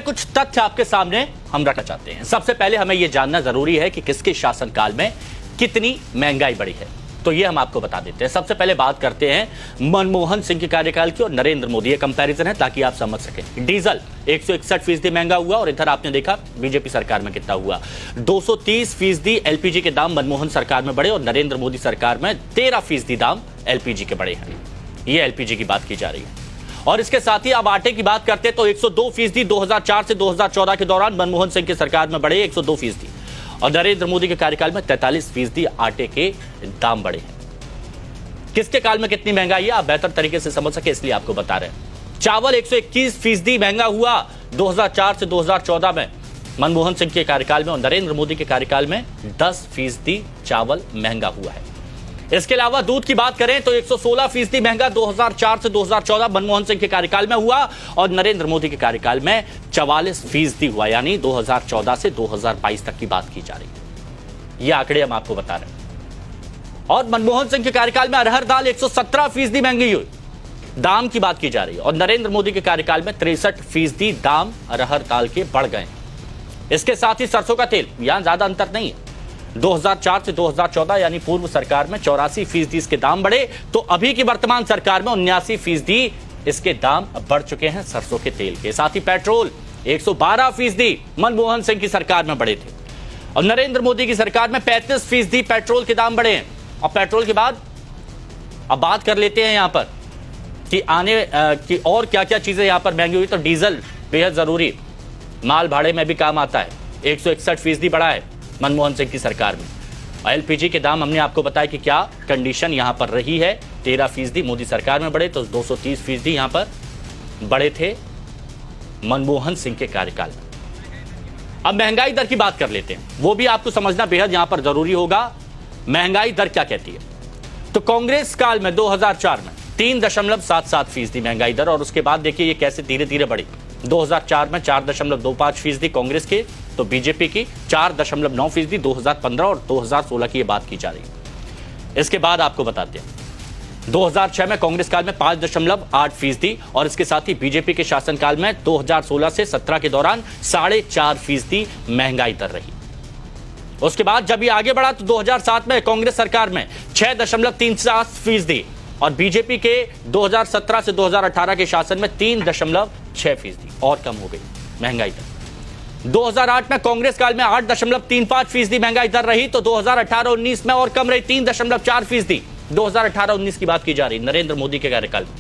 कुछ तथ्य आपके सामने हम रखना चाहते हैं। सबसे पहले हमें यह जानना जरूरी है कि किसके शासनकाल में कितनी महंगाई बढ़ी है, तो ये हम आपको बता देते हैं। सबसे पहले बात करते हैं मनमोहन सिंह के कार्यकाल की और नरेंद्र मोदी। ये कंपैरिजन है ताकि आप समझ सकें। डीजल 161% महंगा हुआ और इधर आपने देखा बीजेपी सरकार में कितना हुआ। 230% एलपीजी के दाम मनमोहन सरकार में बढ़े और नरेंद्र मोदी सरकार में 13% दाम एलपीजी के बढ़े हैं। ये एलपीजी की बात की जा रही है। और इसके साथ ही अब आटे की बात करते हैं तो 102% 2004 से 2014 के दौरान मनमोहन सिंह की सरकार में बढ़े 102%, और नरेंद्र मोदी के कार्यकाल में 43% आटे के दाम बढ़े हैं। किसके काल में कितनी महंगाई है आप बेहतर तरीके से समझ सके इसलिए आपको बता रहे हैं। चावल 121% महंगा हुआ 2004 से 2014 में मनमोहन सिंह के कार्यकाल में, और नरेंद्र मोदी के कार्यकाल में 10% चावल महंगा हुआ है। इसके अलावा दूध की बात करें तो 116% महंगा 2004 से 2014 मनमोहन सिंह के कार्यकाल में हुआ, और नरेंद्र मोदी के कार्यकाल में 44% हुआ, यानी 2014 से 2022 तक की बात की जा रही है। ये आंकड़े हम आपको बता रहे हैं। और मनमोहन सिंह के कार्यकाल में अरहर दाल 117% महंगी हुई, दाम की बात की जा रही है, और नरेंद्र मोदी के कार्यकाल में 63% दाम अरहर दाल के बढ़ गए। इसके साथ ही सरसों का तेल, यहां ज्यादा अंतर नहीं है। 2004 से 2014 यानी पूर्व सरकार में 84% इसके दाम बढ़े, तो अभी की वर्तमान सरकार में 79% इसके दाम बढ़ चुके हैं सरसों के तेल के। साथ ही पेट्रोल 112% मनमोहन सिंह की सरकार में बढ़े थे, और नरेंद्र मोदी की सरकार में 35% पेट्रोल के दाम बढ़े हैं। और पेट्रोल के बाद अब बात कर लेते हैं यहां पर कि की और क्या क्या चीजें यहां पर महंगी हुई। तो डीजल बेहद जरूरी, माल भाड़े में भी काम आता है, 161% बढ़ा है मनमोहन सिंह की सरकार में। एलपीजी के दाम हमने आपको बताया कि क्या कंडीशन यहां पर रही है। 13% मोदी सरकार में बढ़े, तो 230% यहां पर बढ़े थे मनमोहन सिंह के कार्यकाल में। अब महंगाई दर की बात कर लेते हैं, वो भी आपको समझना बेहद यहां पर जरूरी होगा। महंगाई दर क्या कहती है? तो कांग्रेस काल में 2004 में 3.77% महंगाई दर, और उसके बाद देखिए ये कैसे धीरे धीरे बढ़ी। 2004 में 4.25% कांग्रेस के, तो बीजेपी की 4.9%, 2015 और 2016 की ये बात की जा रही है। इसके बाद आपको बताते हैं 2006 में कांग्रेस काल में 5.8%, और इसके साथ ही बीजेपी के शासनकाल में 2016 से 17 के दौरान 4.5% महंगाई दर रही। उसके बाद जब ये आगे बढ़ा तो 2007 में कांग्रेस सरकार में 6.37%, और बीजेपी के 2017 से 2018 के शासन में 3.6%, और कम हो गई महंगाई दर। 2008 में कांग्रेस काल में 8.35% महंगाई दर रही, तो 2018-19 में और कम रही, 3.4%। 2018-19 की बात की जा रही नरेंद्र मोदी के कार्यकाल में।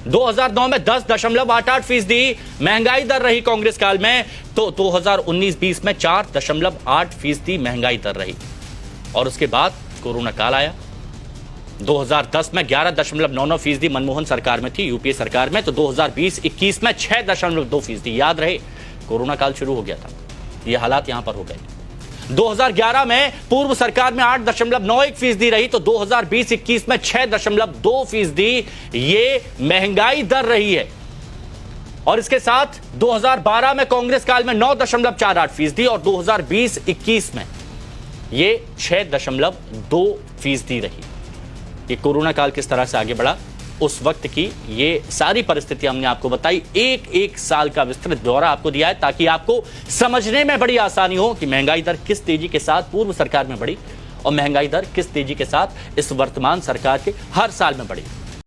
2009 में 10.88% महंगाई दर रही कांग्रेस काल में, तो 2019-20 में 4.8% महंगाई दर रही। और उसके बाद कोरोना काल आया। 2010 में 11.99% मनमोहन सरकार में थी, यूपीए सरकार में, तो 2020-21 में 6.2%। याद रहे कोरोना काल शुरू हो गया था, ये हालात यहां पर हो गए। 2011 में पूर्व सरकार में 8.91% रही, तो 2020-21 में 6.2% ये महंगाई दर रही है। और इसके साथ 2012 में कांग्रेस काल में 9.48%, और 2020-21 में ये 6.2% रही। ये कोरोना काल किस तरह से आगे बढ़ा, उस वक्त की ये सारी परिस्थितियां हमने आपको बताई। एक साल का विस्तृत ब्यौरा आपको दिया है ताकि आपको समझने में बड़ी आसानी हो कि महंगाई दर किस तेजी के साथ पूर्व सरकार में बढ़ी और महंगाई दर किस तेजी के साथ इस वर्तमान सरकार के हर साल में बढ़ी।